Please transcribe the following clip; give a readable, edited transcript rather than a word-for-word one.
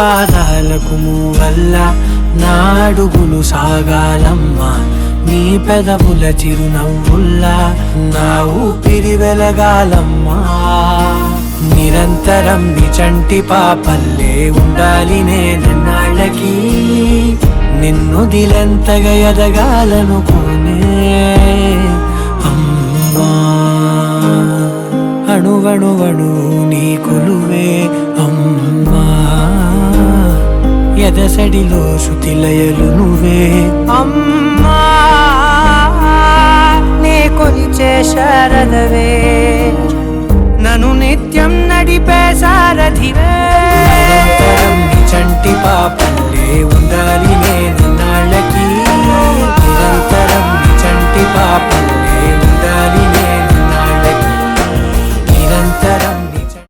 పాదాలకు మూవల్ల నా అడుగులు సాగాలమ్మా నీ పెదవుల చిరునవ్వుల్లా నా ఊపిరి వెలగాలమ్మా నిరంతరం నీ చంటి పాపల్లే ఉండాలి నేనన్నాళ్ళకి నిన్ను దిలెంతగా ఎదగాలనుకోనే అమ్మా అణువణువణు నీ కొలువే అమ్మా ఎదసడిలో శృతిలయలు నువ్వే అమ్మా నే కొలిచే శారదవే నన్ను నిత్యం నడిపే సారథివే నిరంతరం నీ చంటి పాపల్లే ఉండాలి